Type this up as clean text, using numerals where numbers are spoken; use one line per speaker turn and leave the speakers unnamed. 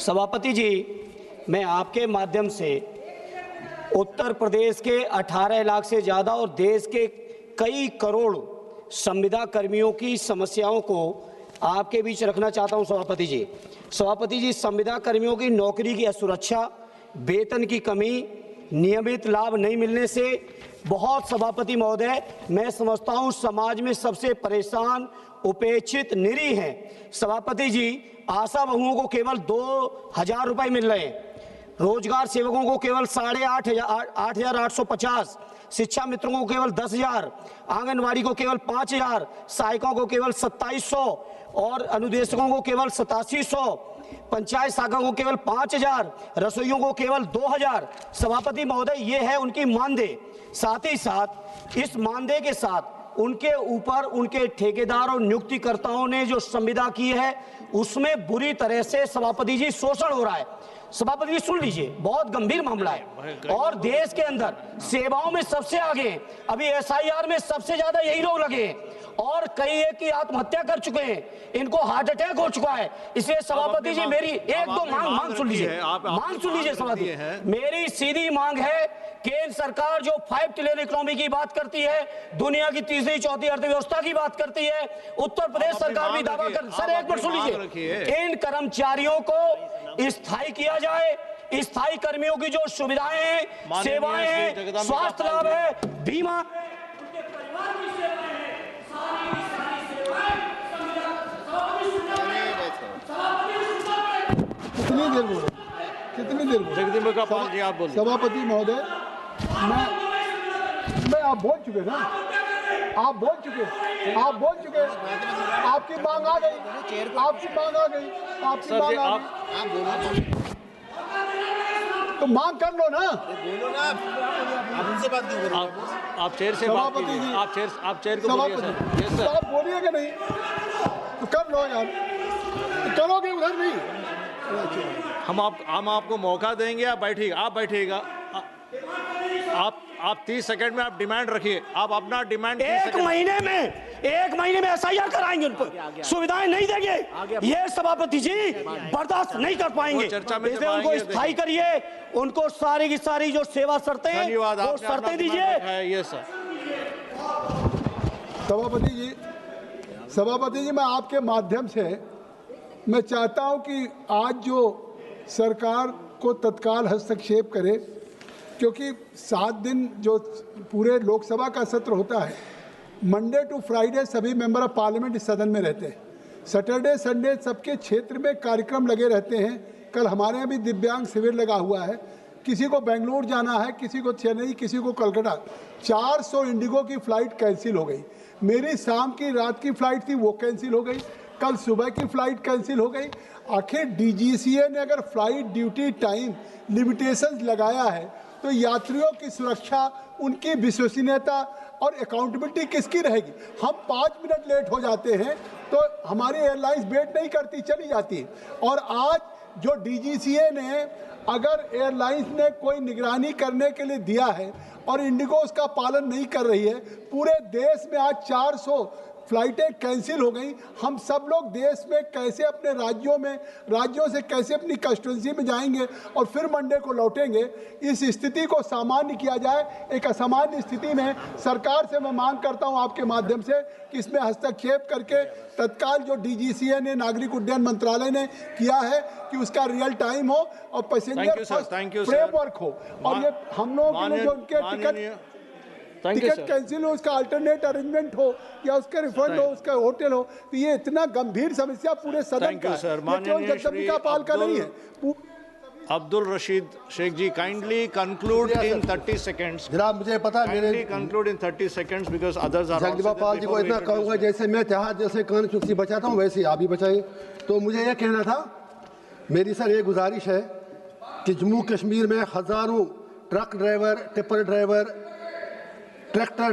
सभापति जी, मैं आपके माध्यम से उत्तर प्रदेश के 18 लाख से ज़्यादा और देश के कई करोड़ संविदा कर्मियों की समस्याओं को आपके बीच रखना चाहता हूं। सभापति जी, संविदा कर्मियों की नौकरी की असुरक्षा, वेतन की कमी, नियमित लाभ नहीं मिलने से बहुत, सभापति महोदय, मैं समझता हूं समाज में सबसे परेशान, उपेक्षित, निरीह हैं। सभापति जी, आशा बहुओं को केवल 2,000 रुपये मिल रहे हैं, रोजगार सेवकों को केवल 8,850, शिक्षा मित्रों को केवल 10,000, आंगनवाड़ी को केवल 5,000, सहायकों को केवल 2,700 और अनुदेशकों को केवल 8700, पंचायत शाखा को केवल 5,000, रसोइयों को केवल 2,000। सभापति महोदय, ये है उनकी मानदेय। साथ ही साथ इस मानदेय के साथ उनके ऊपर उनके ठेकेदार और नियुक्तिकर्ताओं ने जो संविदा की है उसमें बुरी तरह से, सभापति जी, शोषण हो रहा है। सभापति जी सुन लीजिए, बहुत गंभीर मामला है और देश के अंदर सेवाओं में सबसे आगे हैं। अभी SIR में सबसे ज्यादा यही लोग लगे हैं और कई एक की आत्महत्या कर चुके हैं, इनको हार्ट अटैक हो चुका है। इसलिए सभापति जी, मेरी एक दो मांग सुन लीजिए, सभापति, मेरी सीधी मांग है, केंद्र सरकार जो 5 ट्रिलियन इकोनॉमी की बात करती है, दुनिया की तीसरी चौथी अर्थव्यवस्था की बात करती है, उत्तर प्रदेश सरकार भी दावा कर, सर एक मिनट सुन लीजिए, इन कर्मचारियों को स्थायी किया जाए। स्थायी कर्मियों की जो सुविधाएं हैं, सेवाएं हैं, स्वास्थ्य लाभ है, बीमा,
कितनी देर बोले? सभापति महोदय, मैं आप बोल चुके ना, आप बोल चुके, आपकी मांग आ गई, तो मांग कर लो ना, बोलो ना, आप उनसे बात क्यों कर रहे हो?
आप चेयर से बात कीजिए, आप चेयर को बोलिए सर।
तो आप बोलिएगा नहीं तो कर लो यार, करोगे उधर नहीं।
हम आपको मौका देंगे, आप बैठिएगा। आप 30 सेकंड में आप डिमांड रखिए, आप अपना डिमांड
एक महीने में SIR कराएंगे, उनको सुविधाएं नहीं देंगे, ये सभापति जी बर्दाश्त नहीं कर पाएंगे। इसलिए उनको स्थायी करिए, उनको सारी की सारी जो सेवा शर्तें हैं वो शर्तें दीजिए।
ये सर।
सभापति जी, मैं आपके माध्यम से मैं चाहता हूं कि आज जो सरकार को तत्काल हस्तक्षेप करे, क्योंकि 7 दिन जो पूरे लोकसभा का सत्र होता है, मंडे टू फ्राइडे सभी मेंबर ऑफ पार्लियामेंट इस सदन में रहते हैं, सैटरडे संडे सबके क्षेत्र में कार्यक्रम लगे रहते हैं। कल हमारे यहाँ भी दिव्यांग शिविर लगा हुआ है, किसी को बेंगलुरु जाना है, किसी को चेन्नई, किसी को कलकत्ता। 400 इंडिगो की फ़्लाइट कैंसिल हो गई, मेरी शाम की रात की फ़्लाइट थी वो कैंसिल हो गई, कल सुबह की फ़्लाइट कैंसिल हो गई। आखिर DGCA ने अगर फ़्लाइट ड्यूटी टाइम लिमिटेशंस लगाया है तो यात्रियों की सुरक्षा, उनकी विश्वसनीयता और अकाउंटेबिलिटी किसकी रहेगी? हम 5 मिनट लेट हो जाते हैं तो हमारी एयरलाइंस वेट नहीं करती, चली जाती है। और आज जो DGCA ने अगर एयरलाइंस ने कोई निगरानी करने के लिए दिया है और इंडिगो उसका पालन नहीं कर रही है, पूरे देश में आज 400 फ्लाइटें कैंसिल हो गई। हम सब लोग देश में कैसे अपने राज्यों से कैसे अपनी कंस्टिट्यूंसी में जाएंगे और फिर मंडे को लौटेंगे? इस स्थिति को सामान्य किया जाए। एक असामान्य स्थिति में सरकार से मैं मांग करता हूं आपके माध्यम से कि इसमें हस्तक्षेप करके तत्काल जो DGCA ने, नागरिक उड्डयन मंत्रालय ने किया है, कि उसका रियल टाइम हो और पैसेंजर फ्रेमवर्क हो, और ये हम लोगों के लिए जो उनके टिकट कैंसिल हो उसका अल्टरनेट अरेंजमेंट हो या उसका रिफंड हो, उसका होटल हो। तो ये इतना गंभीर समस्या पूरे सदन का है, जगदम्बिका पाल का नहीं है।
Abdul Rashid Shaikh ji, kindly conclude in 30 seconds.
जनाब, मुझे पता है, मेरे
conclude in 30 seconds because others are.
Jagdambika Pal ji को इतना कहूँगा, जैसे मैं जैसे कान चुटकी बचाता हूँ वैसे आप भी बचाइए। तो मुझे यह कहना था, मेरी सर ये गुजारिश है कि जम्मू कश्मीर में हज़ारों truck driver, tipper driver, tractor